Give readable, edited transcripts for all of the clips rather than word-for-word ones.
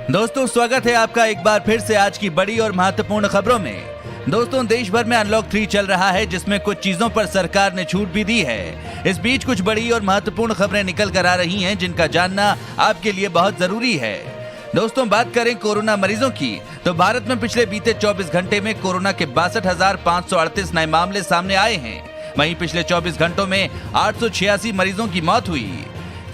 दोस्तों स्वागत है आपका एक बार फिर से आज की बड़ी और महत्वपूर्ण खबरों में। दोस्तों देश भर में अनलॉक 3 चल रहा है, जिसमें कुछ चीजों पर सरकार ने छूट भी दी है। इस बीच कुछ बड़ी और महत्वपूर्ण खबरें निकल कर आ रही हैं, जिनका जानना आपके लिए बहुत जरूरी है। दोस्तों बात करें कोरोना मरीजों की, तो भारत में पिछले बीते 24 घंटे में कोरोना के 62,538 नए मामले सामने आए हैं। वहीं पिछले 24 घंटों में 886 मरीजों की मौत हुई।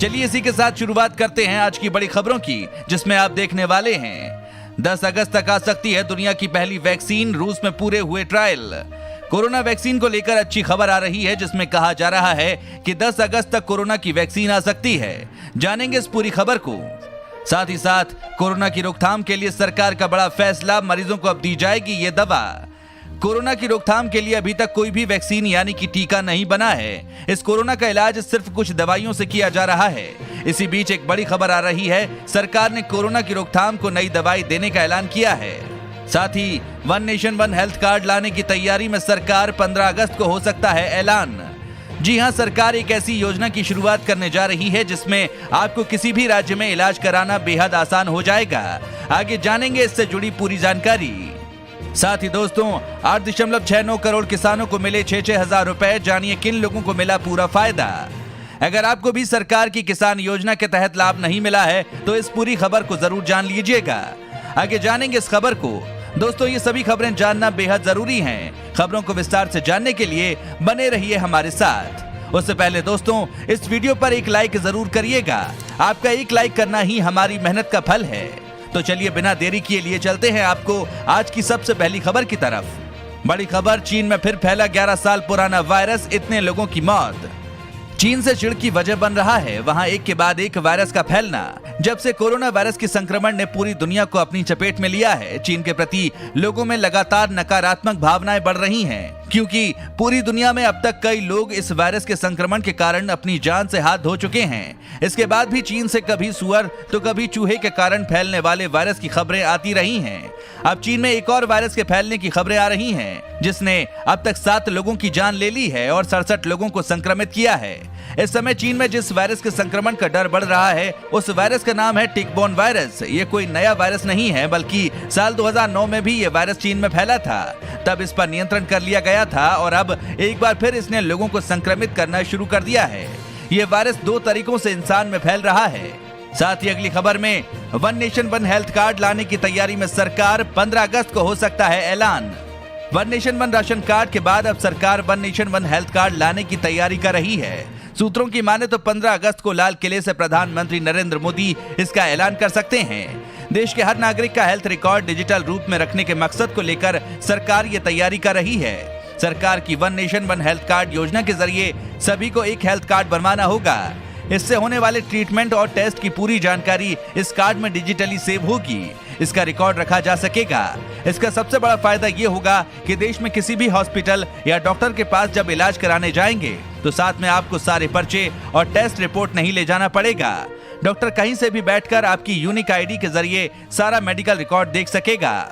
चलिए इसी के साथ शुरुआत करते हैं आज की बड़ी खबरों की, जिसमें आप देखने वाले हैं 10 अगस्त तक आ सकती है दुनिया की पहली वैक्सीन, रूस में पूरे हुए ट्रायल। कोरोना वैक्सीन को लेकर अच्छी खबर आ रही है, जिसमें कहा जा रहा है कि 10 अगस्त तक कोरोना की वैक्सीन आ सकती है। जानेंगे इस पूरी खबर को। साथ ही साथ कोरोना की रोकथाम के लिए सरकार का बड़ा फैसला, मरीजों को अब दी जाएगी ये दवा। कोरोना की रोकथाम के लिए अभी तक कोई भी वैक्सीन यानी कि टीका नहीं बना है। इस कोरोना का इलाज सिर्फ कुछ दवाइयों से किया जा रहा है। इसी बीच एक बड़ी खबर आ रही है, सरकार ने कोरोना की रोकथाम को नई दवाई देने का ऐलान किया है। साथ ही one nation one health card लाने की तैयारी में सरकार, 15 अगस्त को हो सकता है ऐलान। जी हां, सरकार एक ऐसी योजना की शुरुआत करने जा रही है जिसमें आपको किसी भी राज्य में इलाज कराना बेहद आसान हो जाएगा। आगे जानेंगे इससे जुड़ी पूरी जानकारी। साथ ही दोस्तों 8.69 करोड़ किसानों को मिले 6-6 हजार रुपए। जानिए किन लोगों को मिला पूरा फायदा। अगर आपको भी सरकार की किसान योजना के तहत लाभ नहीं मिला है तो इस पूरी खबर को जरूर जान लीजिएगा। आगे जानेंगे इस खबर को। दोस्तों ये सभी खबरें जानना बेहद जरूरी हैं। खबरों को विस्तार से जानने के लिए बने रहिए हमारे साथ। उससे पहले दोस्तों इस वीडियो पर एक लाइक जरूर करिएगा। आपका एक लाइक करना ही हमारी मेहनत का फल है। तो चलिए बिना देरी किए लिए चलते हैं आपको आज की सबसे पहली खबर की तरफ। बड़ी खबर, चीन में फिर फैला 11 साल पुराना वायरस, इतने लोगों की मौत। चीन से चिढ़ की वजह बन रहा है वहां एक के बाद एक वायरस का फैलना। जब से कोरोना वायरस के संक्रमण ने पूरी दुनिया को अपनी चपेट में लिया है, चीन के प्रति लोगों में लगातार नकारात्मक भावनाएं बढ़ रही हैं, क्योंकि पूरी दुनिया में अब तक कई लोग इस वायरस के संक्रमण के कारण अपनी जान से हाथ धो चुके हैं। इसके बाद भी चीन से कभी सुअर तो कभी चूहे के कारण फैलने वाले वायरस की खबरें आती रही हैं। अब चीन में एक और वायरस के फैलने की खबरें आ रही हैं, जिसने अब तक 7 लोगों की जान ले ली है और 67 लोगों को संक्रमित किया है। इस समय चीन में जिस वायरस के संक्रमण का डर बढ़ रहा है, उस वायरस का नाम है टिक-बॉर्न वायरस। ये कोई नया वायरस नहीं है, बल्कि साल 2009 में भी ये वायरस चीन में फैला था। तब इस पर नियंत्रण कर लिया गया था और अब एक बार फिर इसने लोगों को संक्रमित करना शुरू कर दिया है। ये वायरस 2 तरीकों से इंसान में फैल रहा है। साथ ही अगली खबर में one nation one health card लाने की तैयारी में सरकार, 15 अगस्त को हो सकता है ऐलान। One nation one ration card के बाद अब सरकार one nation one health card लाने की तैयारी कर रही है। सूत्रों की माने तो 15 अगस्त को लाल किले से प्रधानमंत्री नरेंद्र मोदी इसका ऐलान कर सकते हैं। देश के हर नागरिक का हेल्थ रिकॉर्ड डिजिटल रूप में रखने के मकसद को लेकर सरकार ये तैयारी कर रही है। सरकार की one nation one health card योजना के जरिए सभी को एक हेल्थ कार्ड बनवाना होगा। इससे होने वाले ट्रीटमेंट और टेस्ट की पूरी जानकारी इस कार्ड में डिजिटली सेव होगी। इसका रिकॉर्ड रखा जा सकेगा। इसका सबसे बड़ा फायदा ये होगा कि देश में किसी भी हॉस्पिटल या डॉक्टर के पास जब इलाज कराने जाएंगे तो साथ में आपको सारे पर्चे और टेस्ट रिपोर्ट नहीं ले जाना पड़ेगा। डॉक्टर कहीं से भी बैठकर आपकी यूनिक आईडी के जरिए सारा मेडिकल रिकॉर्ड देख सकेगा।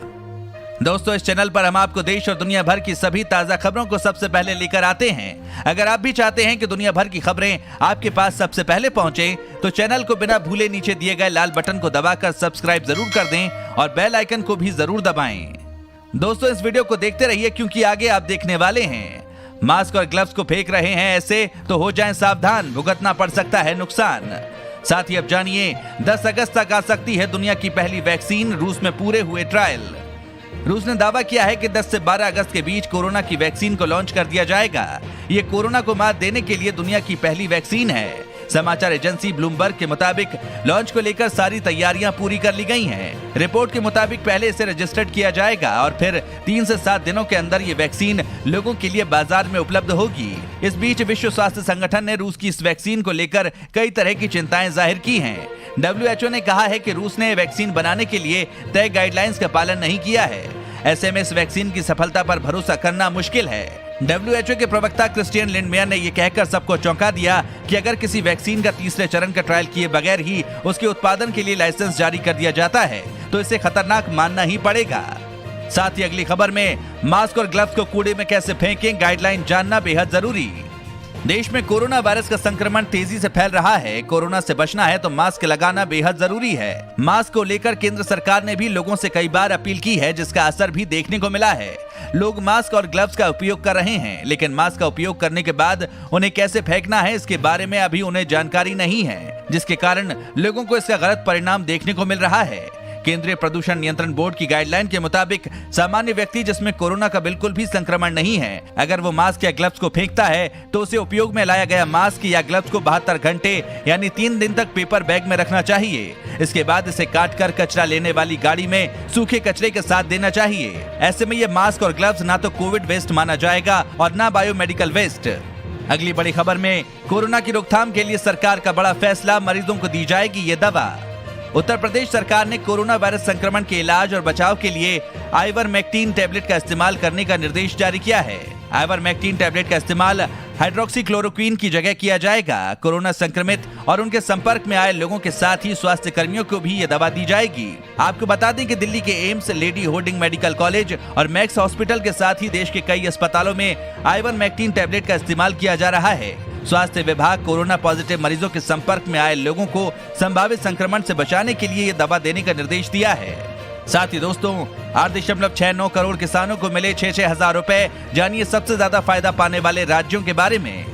दोस्तों इस चैनल पर हम आपको देश और दुनिया भर की सभी ताजा खबरों को सबसे पहले लेकर आते हैं। अगर आप भी चाहते हैं कि दुनिया भर की खबरें आपके पास सबसे पहले पहुंचे, तो चैनल को बिना भूले नीचे दिए गए लाल बटन को दबाकर सब्सक्राइब जरूर कर दें और बेल आइकन को भी जरूर दबाएं। दोस्तों इस वीडियो को देखते रहिए, क्योंकि आगे आप देखने वाले हैं मास्क और ग्लव्स को फेंक रहे हैं ऐसे तो हो जाएं सावधान, भुगतना पड़ सकता है नुकसान। साथ ही अब जानिए 10 अगस्त तक आ सकती है दुनिया की पहली वैक्सीन, रूस में पूरे हुए ट्रायल। रूस ने दावा किया है कि 10 से 12 अगस्त के बीच कोरोना की वैक्सीन को लॉन्च कर दिया जाएगा। ये कोरोना को मात देने के लिए दुनिया की पहली वैक्सीन है। समाचार एजेंसी ब्लूमबर्ग के मुताबिक लॉन्च को लेकर सारी तैयारियां पूरी कर ली गई हैं। रिपोर्ट के मुताबिक पहले इसे रजिस्टर्ड किया जाएगा और फिर 3 से 7 दिनों के अंदर ये वैक्सीन लोगों के लिए बाजार में उपलब्ध होगी। इस बीच विश्व स्वास्थ्य संगठन ने रूस की इस वैक्सीन को लेकर कई तरह की चिंताएं जाहिर की हैं। WHO ने कहा है कि रूस ने वैक्सीन बनाने के लिए तय गाइडलाइंस का पालन नहीं किया है। ऐसे में इस वैक्सीन की सफलता पर भरोसा करना मुश्किल है। WHO के प्रवक्ता क्रिस्टियन लिंडमेयर ने यह कहकर सबको चौंका दिया कि अगर किसी वैक्सीन का तीसरे चरण का ट्रायल किए बगैर ही उसके उत्पादन के लिए लाइसेंस जारी कर दिया जाता है तो इसे खतरनाक मानना ही पड़ेगा। साथ ही अगली खबर में मास्क और ग्लव्स को कूड़े में कैसे फेंकें, गाइडलाइन जानना बेहद जरूरी। देश में कोरोना वायरस का संक्रमण तेजी से फैल रहा है। कोरोना से बचना है तो मास्क लगाना बेहद जरूरी है। मास्क को लेकर केंद्र सरकार ने भी लोगों से कई बार अपील की है, जिसका असर भी देखने को मिला है। लोग मास्क और ग्लव्स का उपयोग कर रहे हैं, लेकिन मास्क का उपयोग करने के बाद उन्हें कैसे फेंकना है इसके बारे में अभी उन्हें जानकारी नहीं है, जिसके कारण लोगों को इसका गलत परिणाम देखने को मिल रहा है। केंद्रीय प्रदूषण नियंत्रण बोर्ड की गाइडलाइन के मुताबिक सामान्य व्यक्ति जिसमें कोरोना का बिल्कुल भी संक्रमण नहीं है, अगर वो मास्क या ग्लव्स को फेंकता है तो उसे उपयोग में लाया गया मास्क या ग्लव्स को 72 घंटे यानी 3 दिन तक पेपर बैग में रखना चाहिए। इसके बाद इसे काट कर कचरा लेने वाली गाड़ी में सूखे कचरे के साथ देना चाहिए। ऐसे में ये मास्क और ग्लव्स ना तो कोविड वेस्ट माना जाएगा और ना बायोमेडिकल वेस्ट। अगली बड़ी खबर में कोरोना की रोकथाम के लिए सरकार का बड़ा फैसला, मरीजों को दी जाएगी ये दवा। उत्तर प्रदेश सरकार ने कोरोना वायरस संक्रमण के इलाज और बचाव के लिए आइवरमेक्टिन टैबलेट का इस्तेमाल करने का निर्देश जारी किया है। आइवरमेक्टिन टैबलेट का इस्तेमाल हाइड्रोक्सीक्लोरोक्वीन की जगह किया जाएगा। कोरोना संक्रमित और उनके संपर्क में आए लोगों के साथ ही स्वास्थ्य कर्मियों को भी ये दवा दी जाएगी। आपको बता दें कि दिल्ली के AIIMS, lady hoarding medical college और मैक्स हॉस्पिटल के साथ ही देश के कई अस्पतालों में आइवरमेक्टिन टैबलेट का इस्तेमाल किया जा रहा है। स्वास्थ्य विभाग कोरोना पॉजिटिव मरीजों के संपर्क में आए लोगों को संभावित संक्रमण से बचाने के लिए ये दवा देने का निर्देश दिया है। साथ ही दोस्तों 8.69 करोड़ किसानों को मिले 6-6 हजार रुपए। जानिए सबसे ज्यादा फायदा पाने वाले राज्यों के बारे में।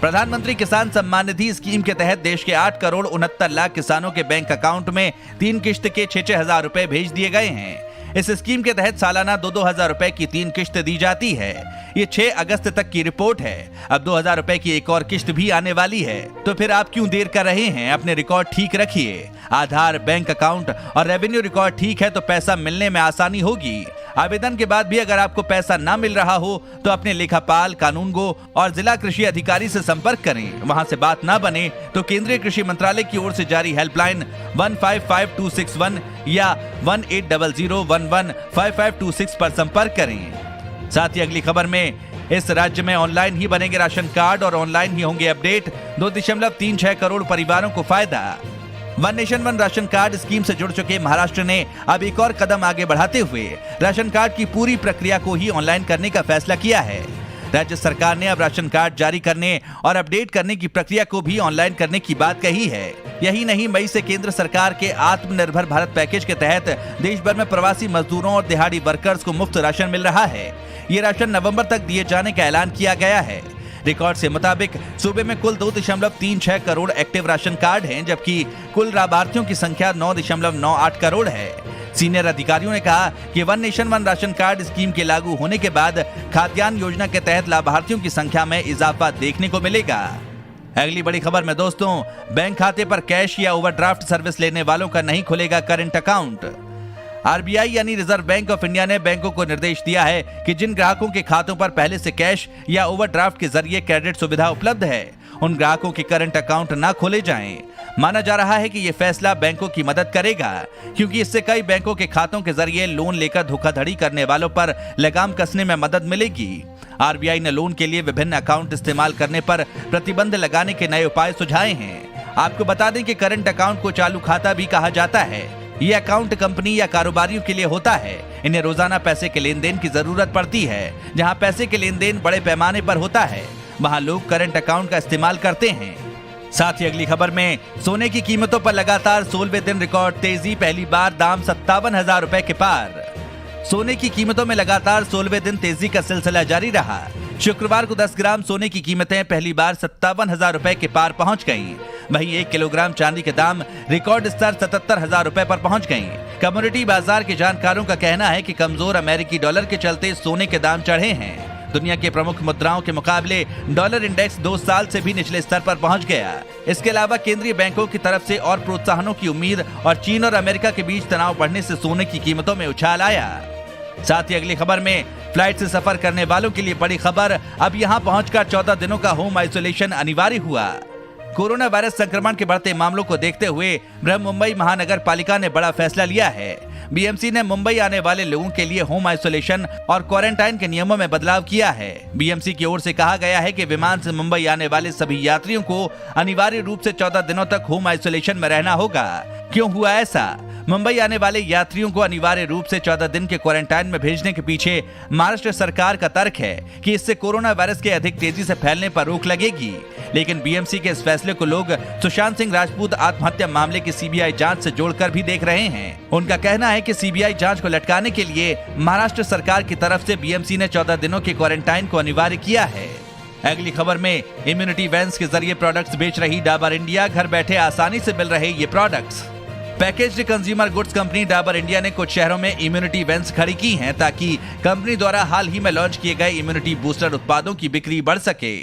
प्रधानमंत्री किसान सम्मान निधि स्कीम के तहत देश के 8 करोड़ 69 लाख किसानों के बैंक अकाउंट में 3 किश्त के 6-6 हजार रुपए भेज दिए गए हैं। इस स्कीम के तहत सालाना 2-2 हजार रुपए की 3 किश्त दी जाती है। ये 6 अगस्त तक की रिपोर्ट है। अब 2 हजार रुपए की एक और किश्त भी आने वाली है, तो फिर आप क्यों देर कर रहे हैं? अपने रिकॉर्ड ठीक रखिए। आधार, बैंक अकाउंट और रेवेन्यू रिकॉर्ड ठीक है तो पैसा मिलने में आसानी होगी। आवेदन के बाद भी अगर आपको पैसा ना मिल रहा हो तो अपने लेखापाल, कानूनगो और जिला कृषि अधिकारी से संपर्क करें। वहां से बात ना बने तो केंद्रीय कृषि मंत्रालय की ओर से जारी हेल्पलाइन 155261 या 1800115526 पर संपर्क करें। साथ ही अगली खबर में इस राज्य में ऑनलाइन ही बनेंगे राशन कार्ड और ऑनलाइन ही होंगे अपडेट। 2.36 करोड़ परिवारों को फायदा। One nation one ration card scheme से जुड़ चुके महाराष्ट्र ने अब एक और कदम आगे बढ़ाते हुए राशन कार्ड की पूरी प्रक्रिया को ही ऑनलाइन करने का फैसला किया है। राज्य सरकार ने अब राशन कार्ड जारी करने और अपडेट करने की प्रक्रिया को भी ऑनलाइन करने की बात कही है। यही नहीं, मई से केंद्र सरकार के आत्मनिर्भर भारत पैकेज के तहत देश भर में प्रवासी मजदूरों और दिहाड़ी वर्कर्स को मुफ्त राशन मिल रहा है। ये राशन नवंबर तक दिए जाने का ऐलान किया गया है। रिकॉर्ड से मुताबिक सूबे में कुल 2.36 करोड़ एक्टिव राशन कार्ड हैं, जबकि कुल लाभार्थियों की संख्या 9.98 करोड़ है। सीनियर अधिकारियों ने कहा कि one nation one ration card scheme के लागू होने के बाद खाद्यान्न योजना के तहत लाभार्थियों की संख्या में इजाफा देखने को मिलेगा। अगली बड़ी खबर में दोस्तों, बैंक खाते पर कैश या ओवरड्राफ्ट सर्विस लेने वालों का नहीं खुलेगा करंट अकाउंट। आरबीआई यानी रिजर्व बैंक ऑफ इंडिया ने बैंकों को निर्देश दिया है कि जिन ग्राहकों के खातों पर पहले से कैश या ओवरड्राफ्ट के जरिए क्रेडिट सुविधा उपलब्ध है, उन ग्राहकों के करंट अकाउंट ना खोले जाएं। माना जा रहा है कि ये फैसला बैंकों की मदद करेगा, क्योंकि इससे कई बैंकों के खातों के जरिए लोन लेकर धोखाधड़ी करने वालों पर लगाम कसने में मदद मिलेगी। आरबीआई ने लोन के लिए विभिन्न अकाउंट इस्तेमाल करने पर प्रतिबंध लगाने के नए उपाय सुझाए हैं। आपको बता दें कि करंट अकाउंट को चालू खाता भी कहा जाता है। ये अकाउंट कंपनी या कारोबारियों के लिए होता है। इन्हें रोजाना पैसे के लेन देन की जरूरत पड़ती है। जहां पैसे के लेन देन बड़े पैमाने पर होता है, वहां लोग करंट अकाउंट का इस्तेमाल करते हैं। साथ ही अगली खबर में सोने की कीमतों पर लगातार 16वें दिन रिकॉर्ड तेजी। पहली बार दाम 57,000 रुपए के पार। सोने की कीमतों में लगातार 16वें दिन तेजी का सिलसिला जारी रहा। शुक्रवार को 10 ग्राम सोने की कीमतें पहली बार 57,000 रुपए के पार पहुंच गईं। वहीं 1 किलोग्राम चांदी के दाम रिकॉर्ड स्तर 77,000 रुपए पर पहुंच गईं। कमोडिटी बाजार के जानकारों का कहना है कि कमजोर अमेरिकी डॉलर के चलते सोने के दाम चढ़े हैं। दुनिया के प्रमुख मुद्राओं के मुकाबले डॉलर इंडेक्स 2 साल से भी निचले स्तर पर पहुंच गया। इसके अलावा केंद्रीय बैंकों की तरफ से और प्रोत्साहनों की उम्मीद और चीन और अमेरिका के बीच तनाव बढ़ने से सोने की कीमतों में उछाल आया। साथ ही अगली खबर में फ्लाइट से सफर करने वालों के लिए बड़ी खबर। अब यहां पहुंचकर 14 दिनों का होम आइसोलेशन अनिवार्य हुआ। कोरोना वायरस संक्रमण के बढ़ते मामलों को देखते हुए बृहमुंबई महानगर पालिका ने बड़ा फैसला लिया है। बीएमसी ने मुंबई आने वाले लोगों के लिए होम आइसोलेशन और क्वारंटाइन के नियमों में बदलाव किया है। बीएमसी की ओर से कहा गया है कि विमान से मुंबई आने वाले सभी यात्रियों को अनिवार्य रूप से 14 दिनों तक होम आइसोलेशन में रहना होगा। क्यों हुआ ऐसा? मुंबई आने वाले यात्रियों को अनिवार्य रूप से 14 दिन के क्वारंटाइन में भेजने के पीछे महाराष्ट्र सरकार का तर्क है कि इससे कोरोना वायरस के अधिक तेजी से फैलने पर रोक लगेगी। लेकिन बीएमसी के इस फैसले को लोग सुशांत सिंह राजपूत आत्महत्या मामले की सीबीआई जांच से जोड़कर भी देख रहे हैं। उनका कहना है कि सीबीआई जांच को लटकाने के लिए महाराष्ट्र सरकार की तरफ से बीएमसी ने 14 दिनों के क्वारंटाइन को अनिवार्य किया है। अगली खबर में इम्यूनिटी वैन्स के जरिए प्रोडक्ट्स बेच रही डाबर इंडिया, घर बैठे आसानी से मिल रहे ये products. Packaged consumer goods company Dabur India ने कुछ शहरों में इम्यूनिटी वैन्स खड़ी की हैं ताकि कंपनी द्वारा हाल ही में लॉन्च किए गए इम्यूनिटी बूस्टर उत्पादों की बिक्री बढ़ सके।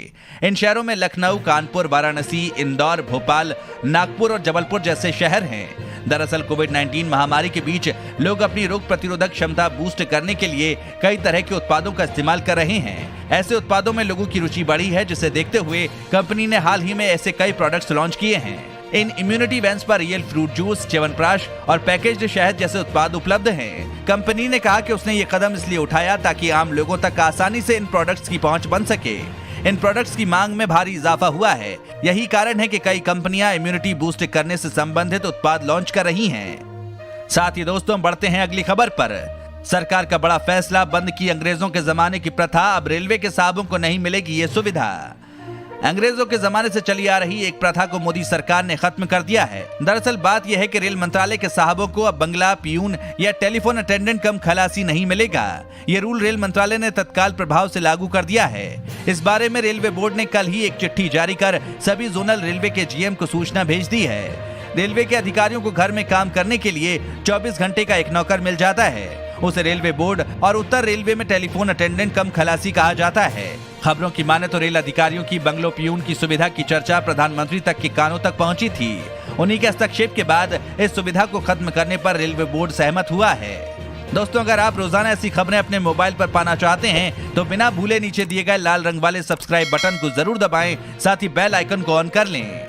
इन शहरों में लखनऊ, कानपुर, वाराणसी, इंदौर, भोपाल, नागपुर और जबलपुर जैसे शहर हैं। दरअसल कोविड-19 महामारी के बीच लोग अपनी रोग प्रतिरोधक क्षमता बूस्ट करने के लिए कई तरह के उत्पादों का इस्तेमाल कर रहे हैं। ऐसे उत्पादों में लोगों की रुचि बढ़ी है, जिसे देखते हुए कंपनी ने हाल ही में ऐसे कई प्रोडक्ट्स लॉन्च किए हैं। इन इम्यूनिटी वैन्स पर रियल फ्रूट जूस, च्यवनप्राश और पैकेज्ड शहद जैसे उत्पाद उपलब्ध हैं। कंपनी ने कहा कि उसने ये कदम इसलिए उठाया ताकि आम लोगों तक आसानी से इन प्रोडक्ट्स की पहुंच बन सके। इन प्रोडक्ट्स की मांग में भारी इजाफा हुआ है। यही कारण है कि कई कंपनियां इम्यूनिटी बूस्ट करने से संबंधित उत्पाद लॉन्च कर रही हैं। साथ ही दोस्तों, बढ़ते हैं अगली खबर पर। सरकार का बड़ा फैसला, बंद की अंग्रेजों के जमाने की प्रथा, अब रेलवे के साहबों को नहीं मिलेगी ये सुविधा। अंग्रेजों के जमाने से चली आ रही एक प्रथा को मोदी सरकार ने खत्म कर दिया है। दरअसल बात यह है कि रेल मंत्रालय के साहबों को अब बंगला, पियून या टेलीफोन अटेंडेंट कम खलासी नहीं मिलेगा। ये रूल रेल मंत्रालय ने तत्काल प्रभाव से लागू कर दिया है। इस बारे में रेलवे बोर्ड ने कल ही एक चिट्ठी जारी कर सभी जोनल रेलवे के जीएम को सूचना भेज दी है। रेलवे के अधिकारियों को घर में काम करने के लिए 24 घंटे का एक नौकर मिल जाता है। उसे रेलवे बोर्ड और उत्तर रेलवे में टेलीफोन अटेंडेंट कम खलासी कहा जाता है। खबरों की माने तो रेल अधिकारियों की बंगलो पियून की सुविधा की चर्चा प्रधानमंत्री तक के कानों तक पहुंची थी। उन्हीं के हस्तक्षेप के बाद इस सुविधा को खत्म करने पर रेलवे बोर्ड सहमत हुआ है। दोस्तों, अगर आप रोजाना ऐसी खबरें अपने मोबाइल पर पाना चाहते हैं तो बिना भूले नीचे दिए गए लाल रंग वाले सब्सक्राइब बटन को जरूर दबाएं, साथ ही बेल आइकन को ऑन कर लें।